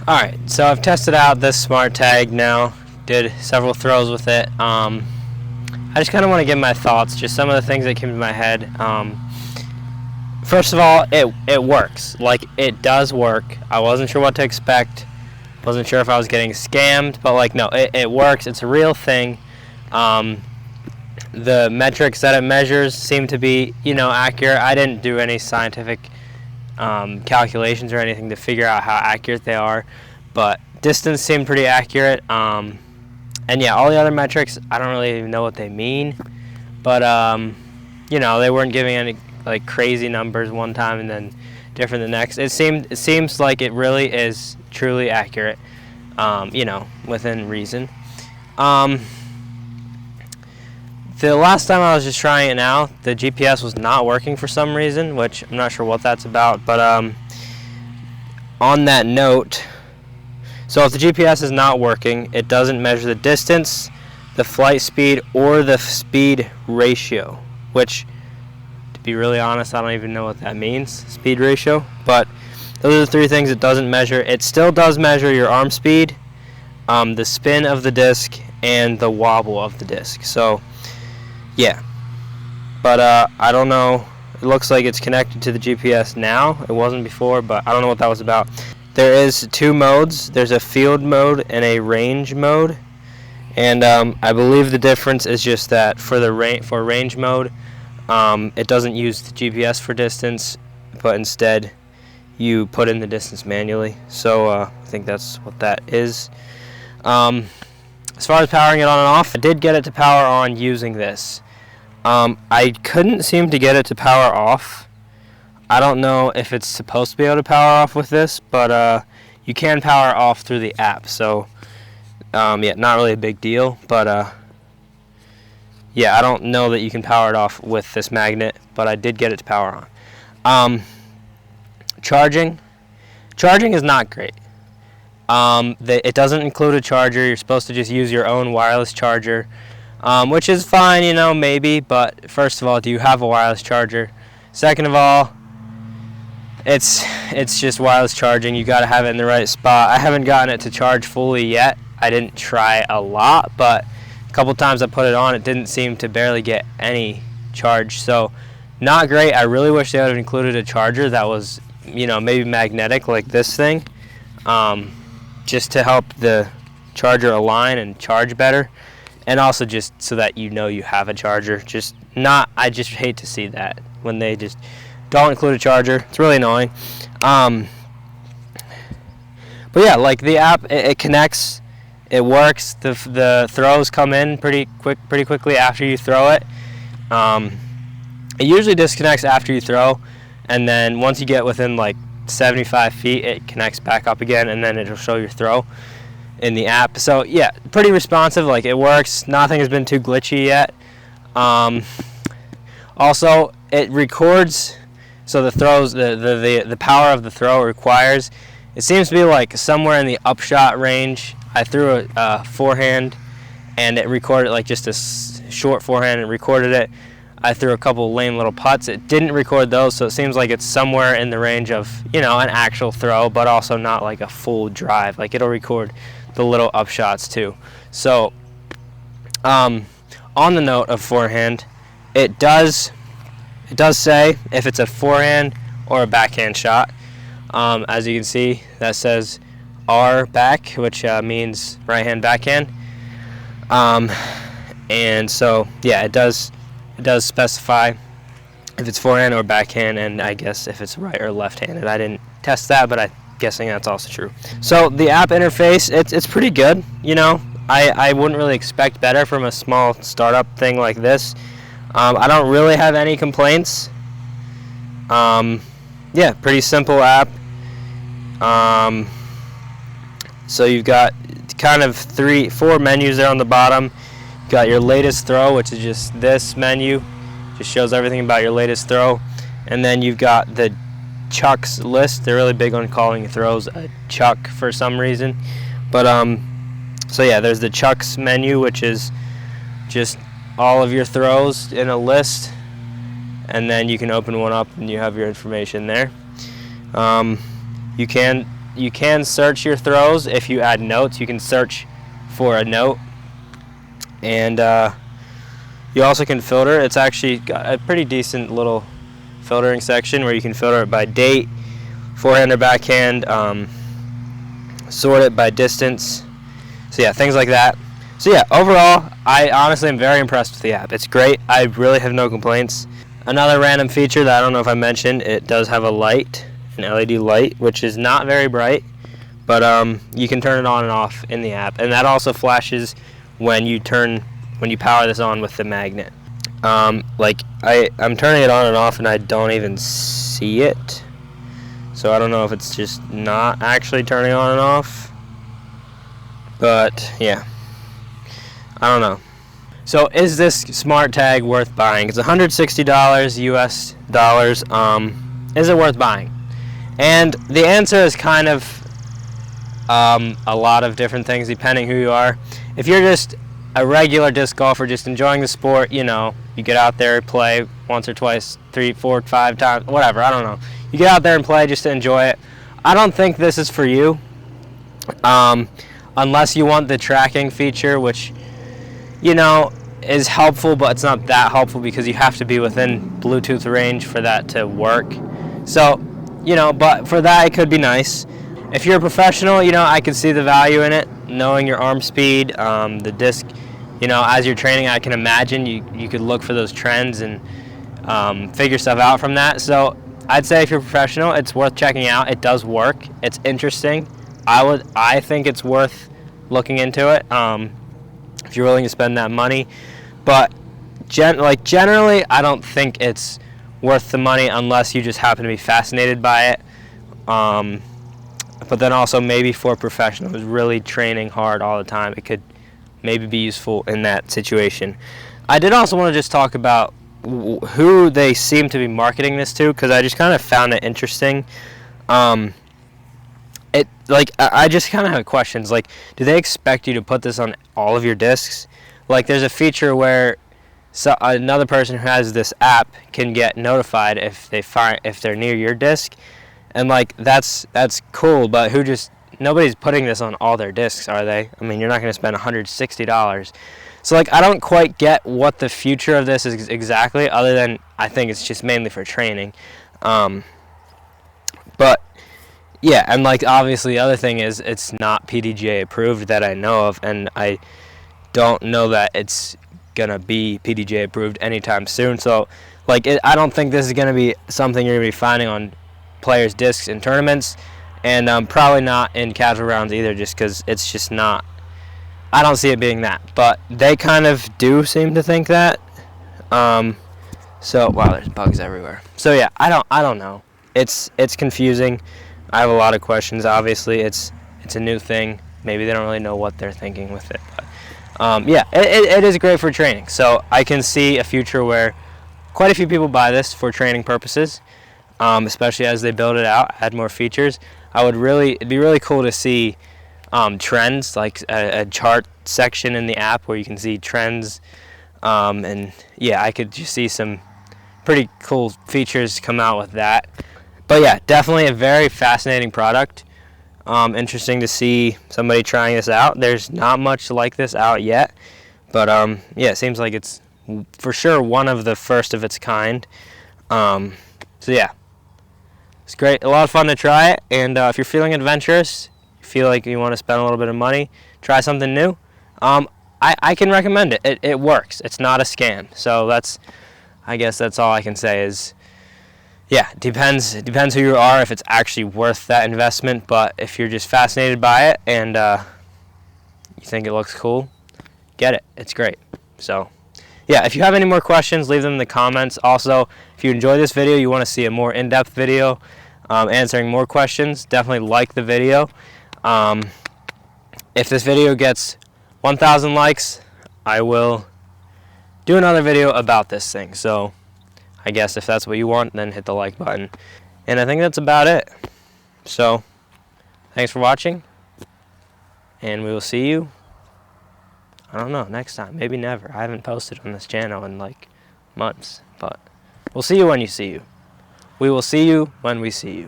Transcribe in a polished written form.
Alright, so I've tested out this Smart Tag now, did several throws with it. I just kind of want to give my thoughts, just some of the things that came to my head. First of all, it works. Like, it does work. I wasn't sure what to expect. Wasn't sure if I was getting scammed, but like, no, it works. It's a real thing. The metrics that it measures seem to be, accurate. I didn't do any scientific calculations or anything to figure out how accurate they are, but distance seemed pretty accurate. And yeah, all the other metrics, I don't really even know what they mean, but they weren't giving any like crazy numbers one time and then different the next. It seems like it really is truly accurate, within reason. The last time I was just trying it out, the GPS was not working for some reason, which I'm not sure what that's about, but on that note, so if the GPS is not working, it doesn't measure the distance, the flight speed, or the speed ratio, which, to be really honest, I don't even know what that means, speed ratio, but those are the three things it doesn't measure. It still does measure your arm speed, the spin of the disc, and the wobble of the disc. So yeah, but I don't know. It looks like it's connected to the GPS now. It wasn't before, but I don't know what that was about. There is two modes. There's a field mode and a range mode, and I believe the difference is just that for range mode, it doesn't use the GPS for distance, but instead you put in the distance manually. So I think that's what that is. As far as powering it on and off, I did get it to power on using this. I couldn't seem to get it to power off. I don't know if it's supposed to be able to power off with this, but you can power off through the app. So yeah, not really a big deal, but yeah, I don't know that you can power it off with this magnet, but I did get it to power on. Charging is not great. It doesn't include a charger. You're supposed to just use your own wireless charger, which is fine, maybe, but first of all, do you have a wireless charger? Second of all, it's just wireless charging. You got to have it in the right spot. I haven't gotten it to charge fully yet. I didn't try a lot, but a couple times I put it on, it didn't seem to barely get any charge, so not great. I really wish they would have included a charger that was, maybe magnetic like this thing, just to help the charger align and charge better, and also just so that you have a charger. I just hate to see that when they just don't include a charger. It's really annoying. But yeah, like the app, it connects, it works. The throws come in pretty quickly after you throw it. It usually disconnects after you throw, and then once you get within like 75 feet, it connects back up again, and then it'll show your throw in the app. So yeah, pretty responsive. Like, it works. Nothing has been too glitchy yet. Also, it records, so the throws, the power of the throw requires, it seems to be like somewhere in the upshot range. I threw a forehand, and it recorded like just a short forehand and recorded it. I threw a couple lame little putts. It didn't record those, so it seems like it's somewhere in the range of, an actual throw, but also not like a full drive. Like, it'll record the little upshots too. So, on the note of forehand, it does say if it's a forehand or a backhand shot. As you can see, that says R back, which means right hand backhand. And so yeah, it does specify if it's forehand or backhand, and I guess if it's right or left-handed. I didn't test that, but I'm guessing that's also true. So the app interface, it's pretty good. I wouldn't really expect better from a small startup thing like this. I don't really have any complaints. Yeah, pretty simple app. So you've got kind of 4 menus there on the bottom. You've got your latest throw, which is just this menu. Just shows everything about your latest throw. And then you've got the chucks list. They're really big on calling throws a chuck for some reason. But so yeah, there's the chucks menu, which is just all of your throws in a list, and then you can open one up and you have your information there. You can you can search your throws if you add notes. You can search for a note, and you also can filter. It's actually got a pretty decent little filtering section where you can filter it by date, forehand or backhand, sort it by distance. So yeah, things like that. So yeah, overall, I honestly am very impressed with the app. It's great. I really have no complaints. Another random feature that I don't know if I mentioned, it does have a light, an LED light, which is not very bright, but you can turn it on and off in the app, and that also flashes when you power this on with the magnet. Like I'm turning it on and off, and I don't even see it, so I don't know if it's just not actually turning on and off. But yeah, I don't know. So is this smart tag worth buying? It's $160 US dollars. Is it worth buying? And the answer is kind of a lot of different things depending who you are. If you're just a regular disc golfer, just enjoying the sport, you know, you get out there, play once or twice, 3, 4, 5 times, whatever, I don't know. You get out there and play just to enjoy it. I don't think this is for you. Unless you want the tracking feature, which, you know, is helpful, but it's not that helpful because you have to be within Bluetooth range for that to work. So, you know, but for that it could be nice. If you're a professional, you know, I could see the value in it, knowing your arm speed, the disc, you know, as you're training, I can imagine you could look for those trends and figure stuff out from that. So I'd say if you're a professional, it's worth checking out. It does work. It's interesting. I think it's worth looking into it if you're willing to spend that money. But generally, I don't think it's worth the money unless you just happen to be fascinated by it. But then also maybe for professionals really training hard all the time, it could maybe be useful in that situation. I did also want to just talk about who they seem to be marketing this to, because I just kind of found it interesting. I just kind of have questions. Like, do they expect you to put this on all of your discs? Like, there's a feature where another person who has this app can get notified if they're near your disc, and like that's cool. But nobody's putting this on all their discs, are they? I mean, you're not going to spend $160. So like, I don't quite get what the future of this is exactly, other than I think it's just mainly for training. But yeah, and like obviously the other thing is it's not PDGA approved that I know of, and I don't know that it's gonna be PDGA approved anytime soon. So like I don't think this is gonna be something you're gonna be finding on players' discs in tournaments, and probably not in casual rounds either, just because it's just not. I don't see it being that, but they kind of do seem to think that. So wow, there's bugs everywhere. So yeah, I don't know. It's confusing. I have a lot of questions. Obviously, it's a new thing. Maybe they don't really know what they're thinking with it. But yeah, it is great for training. So I can see a future where quite a few people buy this for training purposes, especially as they build it out, add more features. It'd be really cool to see trends, like a chart section in the app where you can see trends. And yeah, I could just see some pretty cool features come out with that. But yeah, definitely a very fascinating product. Interesting to see somebody trying this out. There's not much like this out yet, but yeah, it seems like it's for sure one of the first of its kind. So yeah, it's great. A lot of fun to try it, and if you're feeling adventurous, you feel like you want to spend a little bit of money, try something new, I can recommend it. It works. It's not a scam. So I guess that's all I can say is, yeah, it depends who you are, if it's actually worth that investment. But if you're just fascinated by it and you think it looks cool, get it. It's great. So yeah, if you have any more questions, leave them in the comments. Also, if you enjoy this video, you want to see a more in-depth video answering more questions, definitely like the video. If this video gets 1,000 likes, I will do another video about this thing. So I guess if that's what you want, then hit the like button. And I think that's about it. So thanks for watching, and we will see you, I don't know, next time, maybe never. I haven't posted on this channel in like months, but we'll see you when you see you. We will see you when we see you.